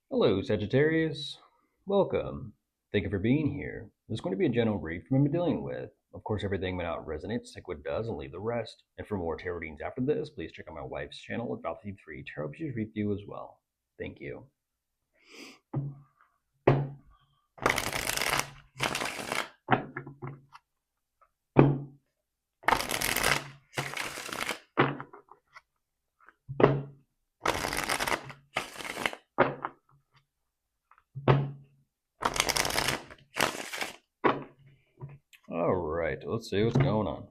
Hello, Sagittarius. Welcome. Thank you for being here. There's going to be a general read from I'm dealing with. Of course, everything may not resonate, stick what does, and leave the rest. And for more tarot readings after this, please check out my wife's channel at Val53 Tarot She's Review as well. Thank you. All right, let's see what's going on.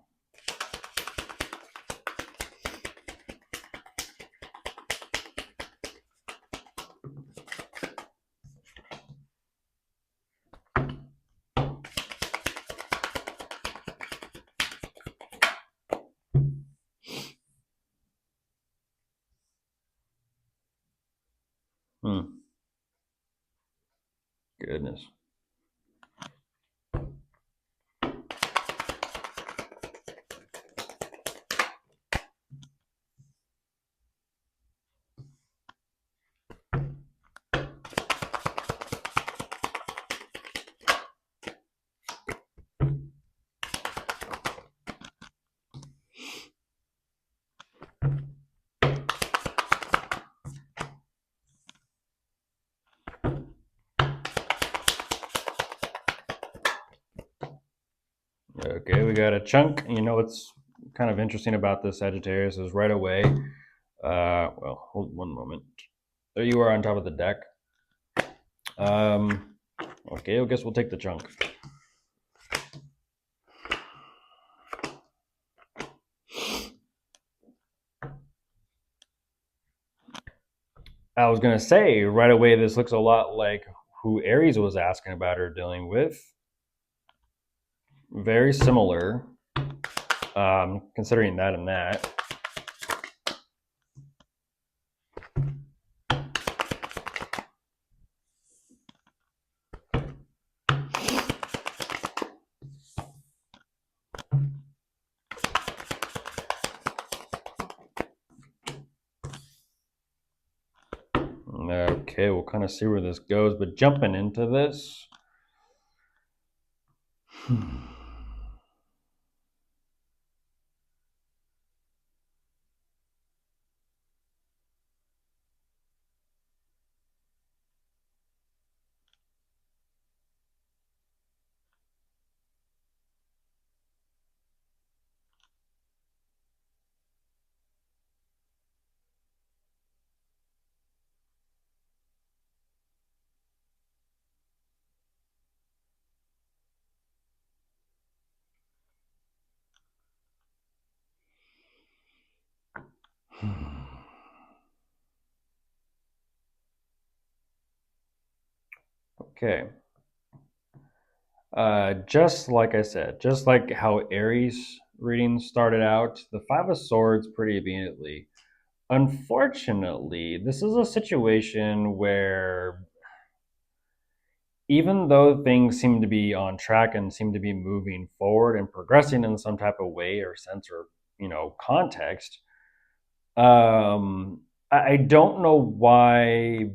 Goodness. Okay, we got a chunk. You know what's kind of interesting about this Sagittarius is right away. Well, hold one moment. There you are on top of the deck. Okay, I guess we'll take the chunk. I was gonna say right away, this looks a lot like who Aries was asking about or dealing with. Very similar, considering that and that. Okay, we'll kind of see where this goes, but jumping into this. Okay. Just like I said, just like how Aries reading started out, the Five of Swords pretty immediately. Unfortunately, this is a situation where even though things seem to be on track and seem to be moving forward and progressing in some type of way or sense or context, I don't know why.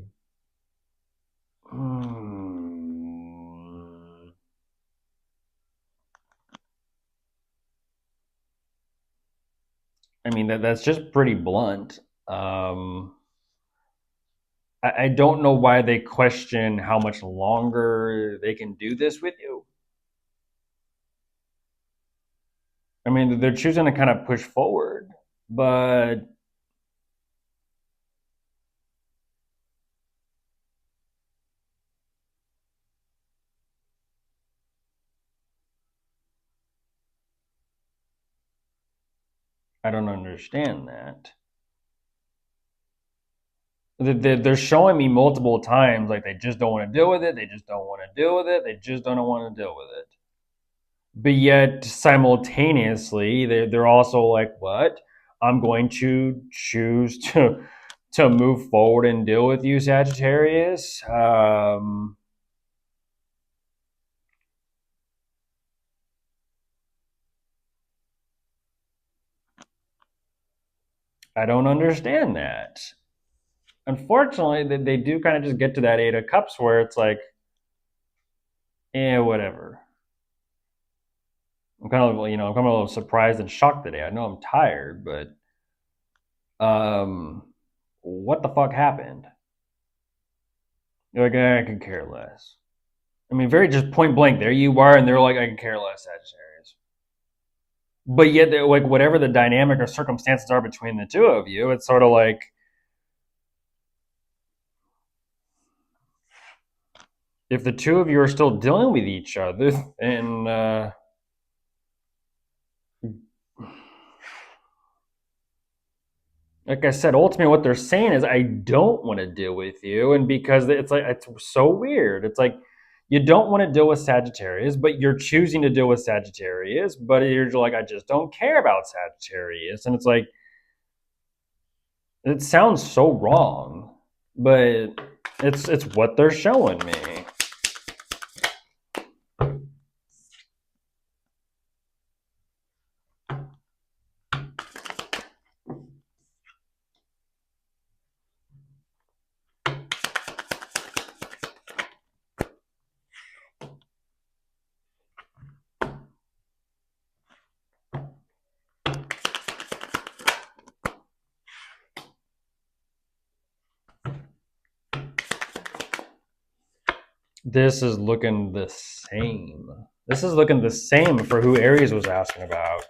I mean that's just pretty blunt. I don't know why they question how much longer they can do this with you. I mean, they're choosing to kind of push forward, but I don't understand that. They're showing me multiple times like they just don't want to deal with it. They just don't want to deal with it. They just don't want to deal with it. But yet, simultaneously, they're also like, "What? I'm going to choose to move forward and deal with you, Sagittarius." I don't understand that. unfortunately, they do kind of just get to that Eight of Cups where it's like, whatever. I'm kind of, I'm kind of a little surprised and shocked today. I know I'm tired, but what the fuck happened? You're like, I could care less. I mean, very just point blank. There you are, and they're like, I can care less, Sagittarius. But yet, like, whatever the dynamic or circumstances are between the two of you, it's sort of like, if the two of you are still dealing with each other, and like I said, ultimately, what they're saying is, I don't want to deal with you, and because it's like, it's so weird. It's like, you don't want to deal with Sagittarius, but you're choosing to deal with Sagittarius, but you're like, I just don't care about Sagittarius, and it's like, it sounds so wrong, but it's what they're showing me. This is looking the same. This is looking the same for who Aries was asking about.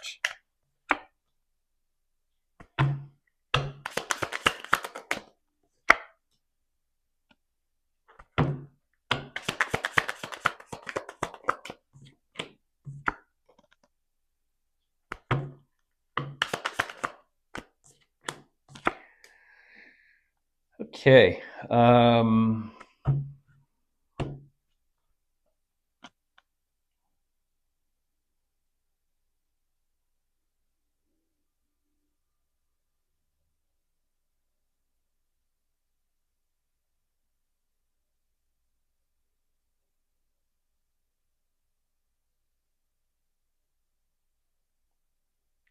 Okay.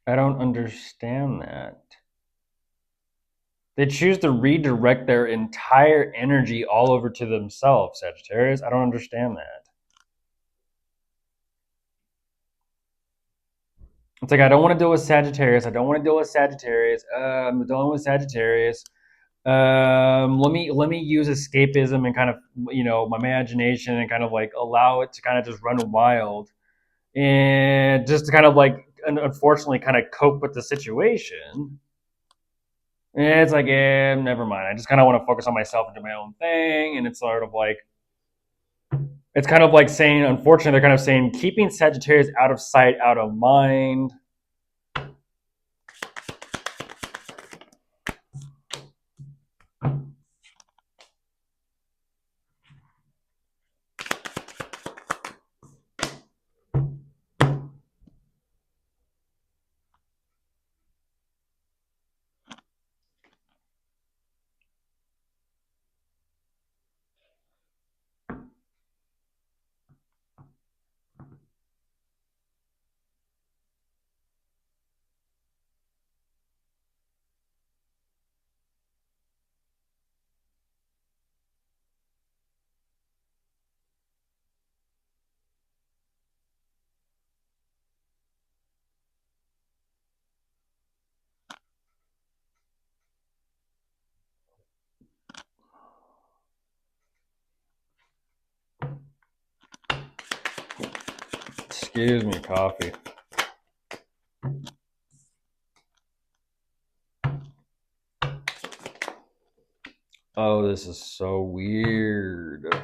I don't understand that. They choose to redirect their entire energy all over to themselves, Sagittarius. I don't understand that. It's like, I don't want to deal with Sagittarius. I don't want to deal with Sagittarius. I'm dealing with Sagittarius. Let me use escapism and kind of, my imagination, and kind of like allow it to kind of just run wild, and just to kind of like, unfortunately, kind of cope with the situation. And it's like, never mind. I just kind of want to focus on myself and do my own thing. And it's sort of like, it's kind of like saying, unfortunately, they're kind of saying, keeping Sagittarius out of sight, out of mind. Excuse me, coffee. Oh, this is so weird.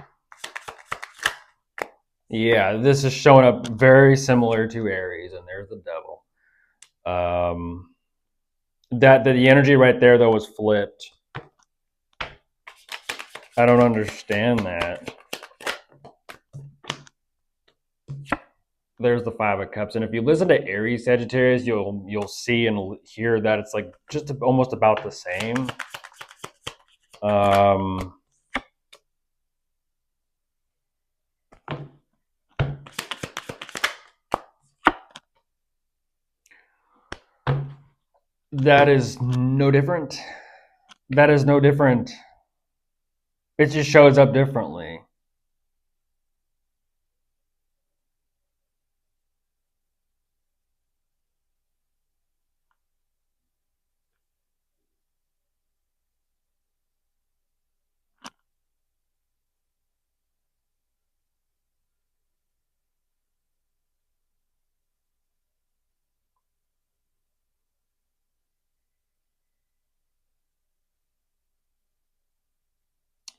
Yeah, this is showing up very similar to Aries, and there's the devil. That the energy right there though was flipped. I don't understand that. There's the Five of Cups, and if you listen to Aries Sagittarius, you'll see and hear that it's like just almost about the same. That is no different. That is no different. It just shows up differently.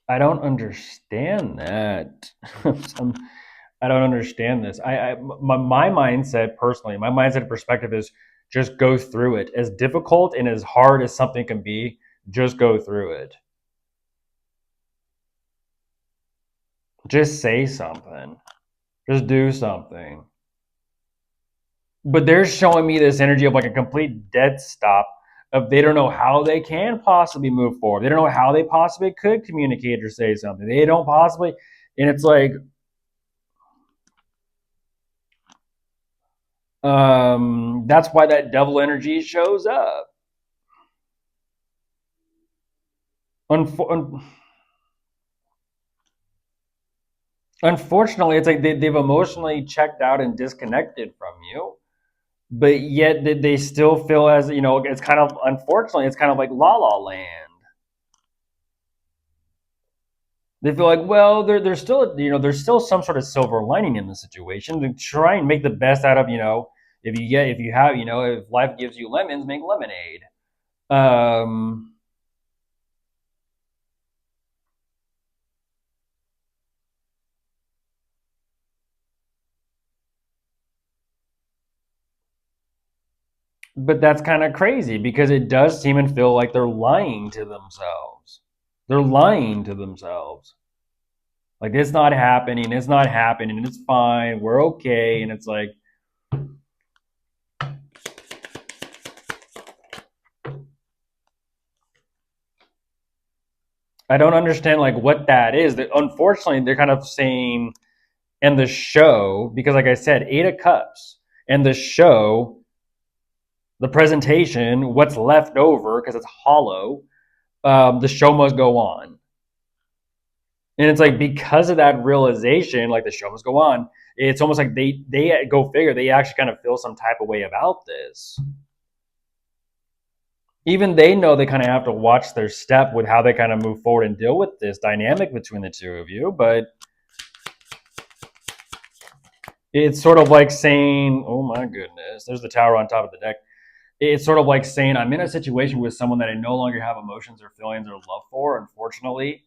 I don't understand that. I don't understand this. My mindset personally, my mindset perspective is just go through it. As difficult and as hard as something can be, just go through it. Just say something. Just do something. But they're showing me this energy of like a complete dead stop of they don't know how they can possibly move forward. They don't know how they possibly could communicate or say something. They don't possibly, and it's like, that's why that devil energy shows up. Unfor- Unfortunately, it's like they've emotionally checked out and disconnected from you, but yet they still feel as you know. It's kind of unfortunately, it's kind of like La La Land. They feel like, well, there's still there's still some sort of silver lining in the situation to try and make the best out of if you have if life gives you lemons, make lemonade. Um, but that's kind of crazy because it does seem and feel like they're lying to themselves. They're lying to themselves. Like it's not happening. It's not happening. It's fine. We're okay. And it's like I don't understand like what that is. That unfortunately they're kind of saying and the show because like I said, 8 of Cups and the show, the presentation, what's left over because it's hollow. The show must go on. And it's like because of that realization, like the show must go on. It's almost like they go figure. They actually kind of feel some type of way about this. Even they know they kind of have to watch their step with how they kind of move forward and deal with this dynamic between the two of you. But it's sort of like saying, "Oh my goodness, there's the tower on top of the deck." It's sort of like saying, "I'm in a situation with someone that I no longer have emotions or feelings or love for, unfortunately,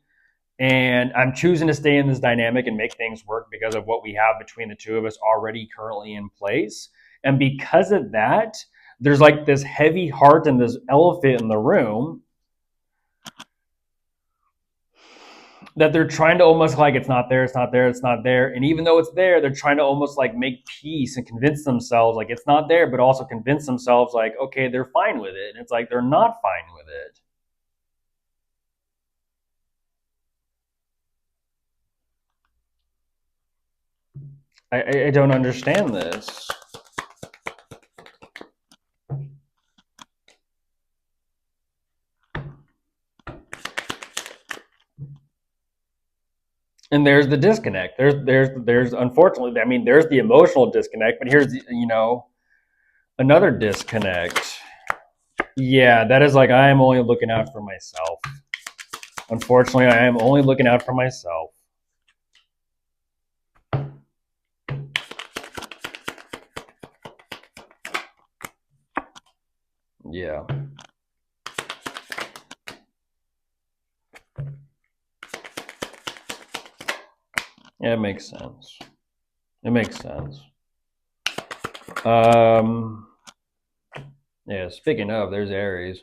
and I'm choosing to stay in this dynamic and make things work because of what we have between the two of us already currently in place. And because of that, there's like this heavy heart and this elephant in the room that they're trying to almost like it's not there, it's not there, it's not there. And even though it's there, they're trying to almost like make peace and convince themselves like it's not there, but also convince themselves like, okay, they're fine with it. And it's like they're not fine with it. I don't understand this. And there's the disconnect. There's unfortunately, I mean, there's the emotional disconnect, but here's another disconnect. Yeah, that is like I am only looking out for myself. Unfortunately, I am only looking out for myself. Yeah. Yeah, it makes sense. It makes sense. Um, yeah, speaking of, there's Aries.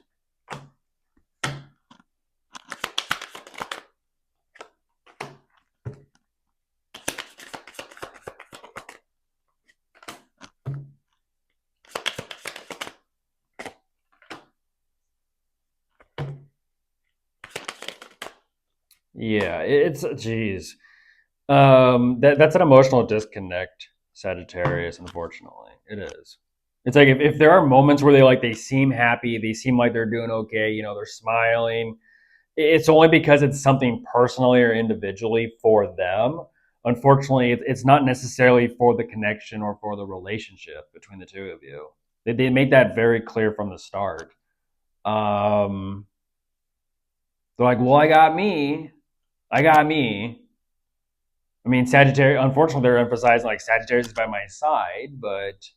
Yeah, it's geez. That's an emotional disconnect, Sagittarius, unfortunately. It is. It's like if there are moments where they seem happy, they seem like they're doing okay, they're smiling, it's only because it's something personally or individually for them. Unfortunately, it's not necessarily for the connection or for the relationship between the two of you. They make that very clear from the start. Um, they're like, well, I got me. I got me. I mean, Sagittarius, unfortunately, they're emphasizing like Sagittarius is by my side, but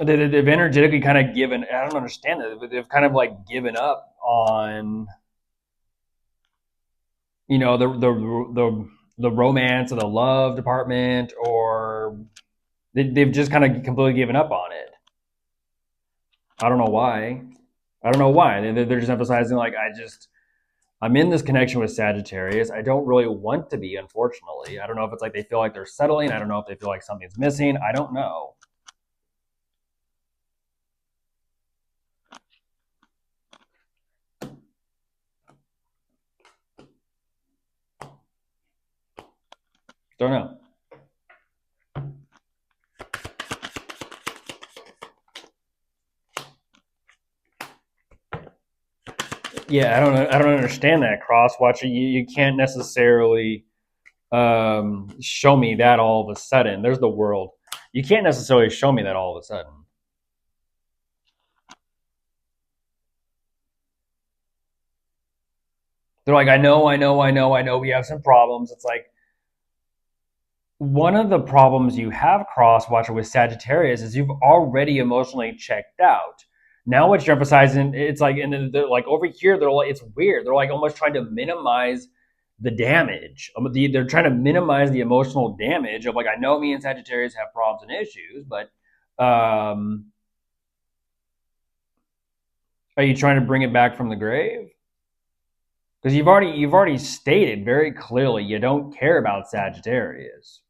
they've energetically kind of given, I don't understand that, but they've kind of like given up on, you know, the romance or the love department, or they've just kind of completely given up on it. I don't know why. I don't know why. They're just emphasizing like, I'm in this connection with Sagittarius. I don't really want to be, unfortunately. I don't know if it's like they feel like they're settling. I don't know if they feel like something's missing. I don't know. Don't know. Yeah, I don't understand that cross watching. You can't necessarily show me that all of a sudden. There's the world. You can't necessarily show me that all of a sudden. They're like, I know. We have some problems. It's like one of the problems you have cross watcher with Sagittarius is you've already emotionally checked out. Now what you're emphasizing, it's like, and then they're like over here, they're like, it's weird. They're like almost trying to minimize the damage. They're trying to minimize the emotional damage of like, I know me and Sagittarius have problems and issues, but are you trying to bring it back from the grave? Because you've already stated very clearly you don't care about Sagittarius.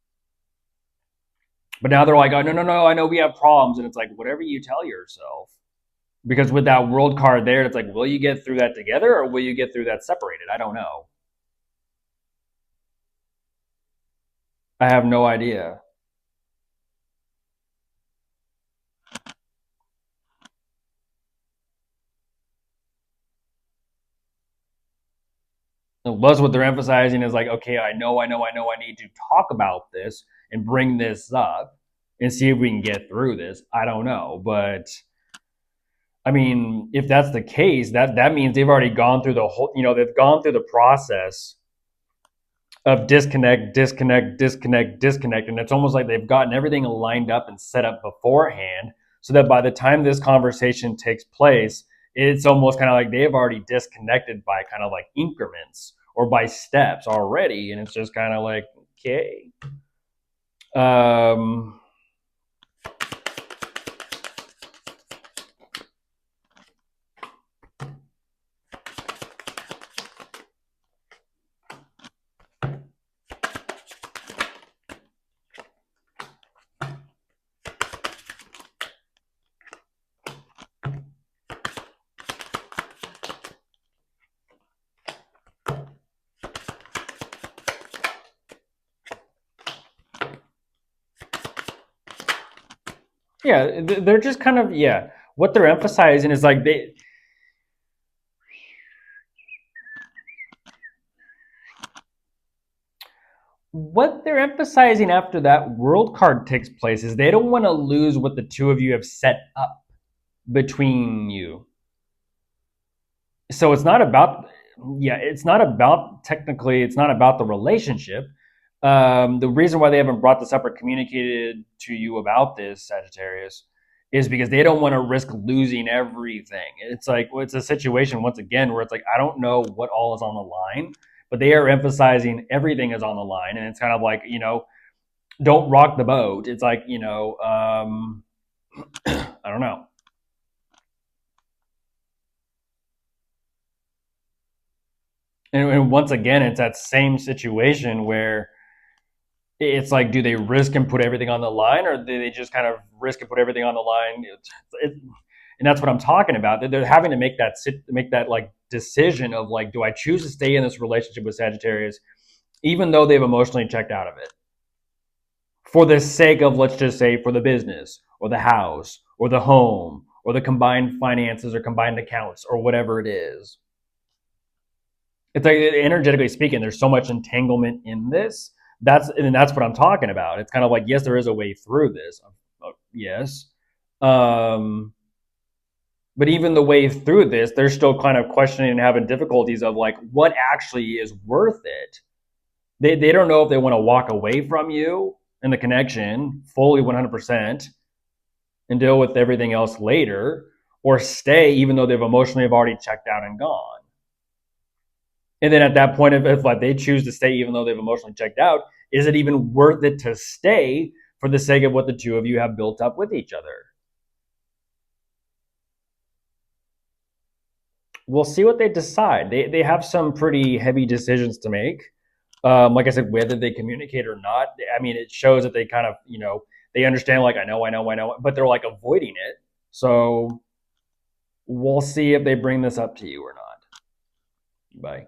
But now they're like, oh no, I know we have problems, and it's like whatever you tell yourself. Because with that world card there, it's like, will you get through that together or will you get through that separated? I don't know. I have no idea. Plus, what they're emphasizing is like, okay, I know, I need to talk about this and bring this up and see if we can get through this. I don't know, but I mean, if that's the case, that means they've already gone through the whole, they've gone through the process of disconnect, and it's almost like they've gotten everything lined up and set up beforehand, so that by the time this conversation takes place, it's almost kind of like they've already disconnected by kind of like increments or by steps already, and it's just kind of like, okay. Um, yeah, they're just kind of, yeah. What they're emphasizing is like what they're emphasizing after that world card takes place is they don't want to lose what the two of you have set up between you. So it's not about, yeah, it's not about, technically it's not about the relationship. The reason why they haven't brought this up or communicated to you about this, Sagittarius, is because they don't want to risk losing everything. It's like, well, it's a situation once again where it's like, I don't know what all is on the line, but they are emphasizing everything is on the line, and it's kind of like, don't rock the boat. It's like, I don't know. And once again, it's that same situation where it's like, do they risk and put everything on the line, or do they just kind of risk and put everything on the line? And that's what I'm talking about. They're having to make that like decision of like, do I choose to stay in this relationship with Sagittarius, even though they've emotionally checked out of it, for the sake of, let's just say, for the business or the house or the home or the combined finances or combined accounts or whatever it is. It's like, energetically speaking, there's so much entanglement in this. That's what I'm talking about. It's kind of like, yes, there is a way through this. Yes. But even the way through this, they're still kind of questioning and having difficulties of like, what actually is worth it. They don't know if they want to walk away from you and the connection fully 100% and deal with everything else later, or stay even though they've emotionally have already checked out and gone. And then at that point, if like they choose to stay even though they've emotionally checked out, is it even worth it to stay for the sake of what the two of you have built up with each other? We'll see what they decide. They have some pretty heavy decisions to make. Like I said, whether they communicate or not, I mean, it shows that they kind of, they understand, like, I know, but they're like avoiding it. So we'll see if they bring this up to you or not. Bye.